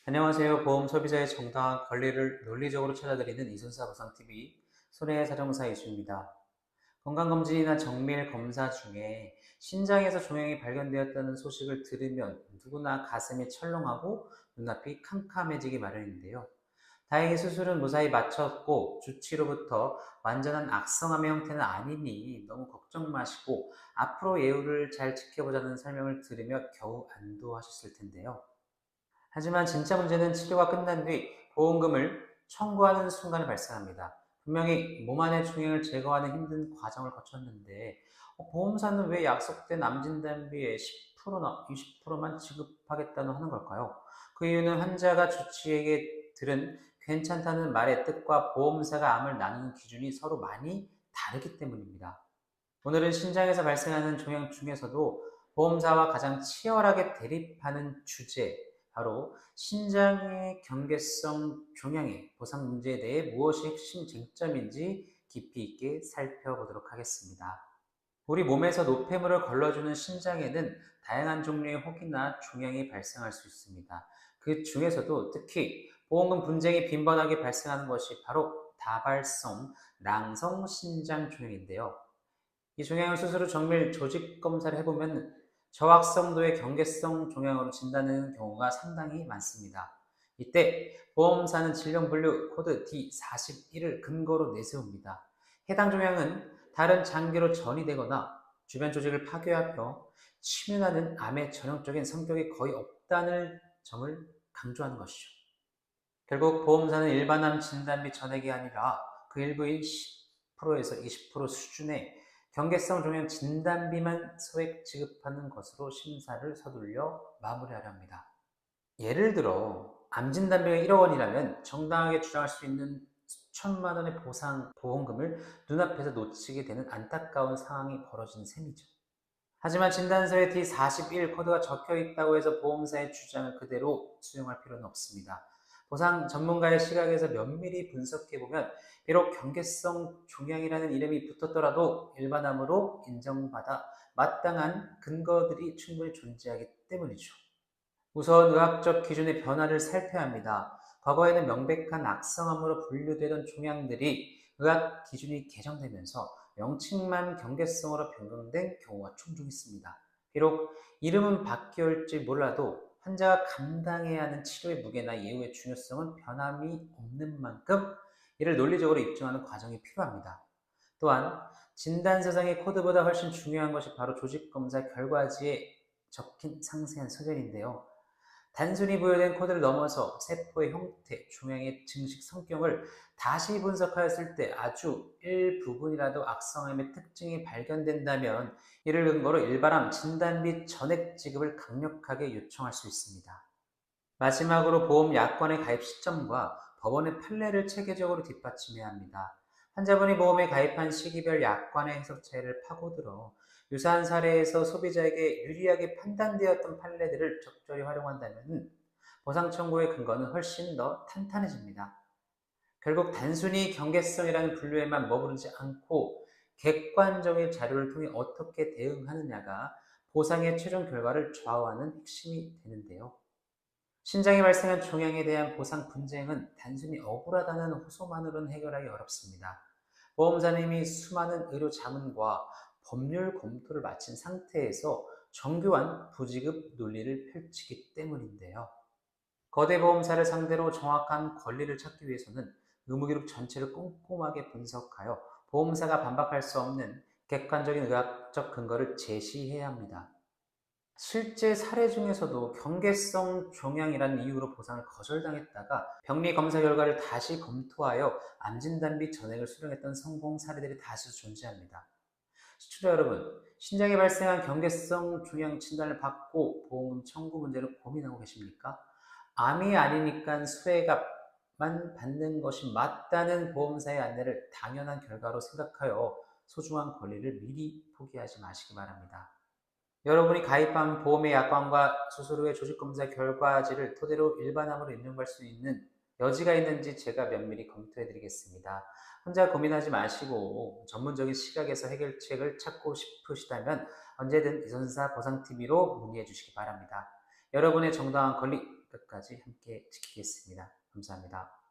안녕하세요. 보험 소비자의 정당한 권리를 논리적으로 찾아드리는 이순사 보상TV 손해자동사 이수입니다. 건강검진이나 정밀 검사 중에 신장에서 종양이 발견되었다는 소식을 들으면 누구나 가슴이 철렁하고 눈앞이 캄캄해지기 마련인데요. 다행히 수술은 무사히 마쳤고 주치로부터 완전한 악성암의 형태는 아니니 너무 걱정 마시고 앞으로 예후를 잘 지켜보자는 설명을 들으며 겨우 안도하셨을 텐데요. 하지만 진짜 문제는 치료가 끝난 뒤 보험금을 청구하는 순간에 발생합니다. 분명히 몸 안의 종양을 제거하는 힘든 과정을 거쳤는데 보험사는 왜 약속된 암 진단비의 10%나 20%만 지급하겠다는 하는 걸까요? 그 이유는 환자가 주치의에게 들은 괜찮다는 말의 뜻과 보험사가 암을 나누는 기준이 서로 많이 다르기 때문입니다. 오늘은 신장에서 발생하는 종양 중에서도 보험사와 가장 치열하게 대립하는 주제, 바로 신장의 경계성 종양의 보상 문제에 대해 무엇이 핵심 쟁점인지 깊이 있게 살펴보도록 하겠습니다. 우리 몸에서 노폐물을 걸러주는 신장에는 다양한 종류의 혹이나 종양이 발생할 수 있습니다. 그 중에서도 특히 보험금 분쟁이 빈번하게 발생하는 것이 바로 다발성 낭성 신장 종양인데요. 이 종양을 스스로 정밀 조직 검사를 해보면 저확성도의 경계성 종양으로 진단되는 경우가 상당히 많습니다. 이때 보험사는 질병분류 코드 D41을 근거로 내세웁니다. 해당 종양은 다른 장기로 전이되거나 주변 조직을 파괴하며 치명하는 암의 전형적인 성격이 거의 없다는 점을 강조하는 것이죠. 결국 보험사는 일반암 진단비 전액이 아니라 그 일부인 10%에서 20% 수준의 경계성 종양 진단비만 소액 지급하는 것으로 심사를 서둘러 마무리하려 합니다. 예를 들어 암 진단비가 1억 원이라면 정당하게 주장할 수 있는 수천만 원의 보상 보험금을 눈앞에서 놓치게 되는 안타까운 상황이 벌어진 셈이죠. 하지만 진단서에 D41 코드가 적혀 있다고 해서 보험사의 주장을 그대로 수용할 필요는 없습니다. 보상 전문가의 시각에서 면밀히 분석해보면 비록 경계성 종양이라는 이름이 붙었더라도 일반암으로 인정받아 마땅한 근거들이 충분히 존재하기 때문이죠. 우선 의학적 기준의 변화를 살펴야 합니다. 과거에는 명백한 악성암으로 분류되던 종양들이 의학 기준이 개정되면서 명칭만 경계성으로 변경된 경우가 종종 있습니다. 비록 이름은 바뀌었을지 몰라도 환자가 감당해야 하는 치료의 무게나 예후의 중요성은 변함이 없는 만큼 이를 논리적으로 입증하는 과정이 필요합니다. 또한 진단서상의 코드보다 훨씬 중요한 것이 바로 조직검사 결과지에 적힌 상세한 소견인데요. 단순히 부여된 코드를 넘어서 세포의 형태, 종양의 증식 성격을 다시 분석하였을 때 아주 일부분이라도 악성암의 특징이 발견된다면 이를 근거로 일반암 진단비 전액 지급을 강력하게 요청할 수 있습니다. 마지막으로 보험 약관의 가입 시점과 법원의 판례를 체계적으로 뒷받침해야 합니다. 환자분이 보험에 가입한 시기별 약관의 해석 차이를 파고들어 유사한 사례에서 소비자에게 유리하게 판단되었던 판례들을 적절히 활용한다면 보상 청구의 근거는 훨씬 더 탄탄해집니다. 결국 단순히 경계성이라는 분류에만 머무르지 않고 객관적인 자료를 통해 어떻게 대응하느냐가 보상의 최종 결과를 좌우하는 핵심이 되는데요. 신장에 발생한 종양에 대한 보상 분쟁은 단순히 억울하다는 호소만으로는 해결하기 어렵습니다. 보험사는 이미 수많은 의료 자문과 법률 검토를 마친 상태에서 정교한 부지급 논리를 펼치기 때문인데요. 거대 보험사를 상대로 정확한 권리를 찾기 위해서는 의무기록 전체를 꼼꼼하게 분석하여 보험사가 반박할 수 없는 객관적인 의학적 근거를 제시해야 합니다. 실제 사례 중에서도 경계성 종양이라는 이유로 보상을 거절당했다가 병리 검사 결과를 다시 검토하여 암 진단비 전액을 수령했던 성공 사례들이 다수 존재합니다. 시청자 여러분, 신장에 발생한 경계성 종양 진단을 받고 보험금 청구 문제를 고민하고 계십니까? 암이 아니니까 수혜값만 받는 것이 맞다는 보험사의 안내를 당연한 결과로 생각하여 소중한 권리를 미리 포기하지 마시기 바랍니다. 여러분이 가입한 보험의 약관과 수술 후의 조직검사 결과지를 토대로 일반암으로 인정받을 수 있는 여지가 있는지 제가 면밀히 검토해 드리겠습니다. 혼자 고민하지 마시고 전문적인 시각에서 해결책을 찾고 싶으시다면 언제든 이선사 보상TV로 문의해 주시기 바랍니다. 여러분의 정당한 권리 끝까지 함께 지키겠습니다. 감사합니다.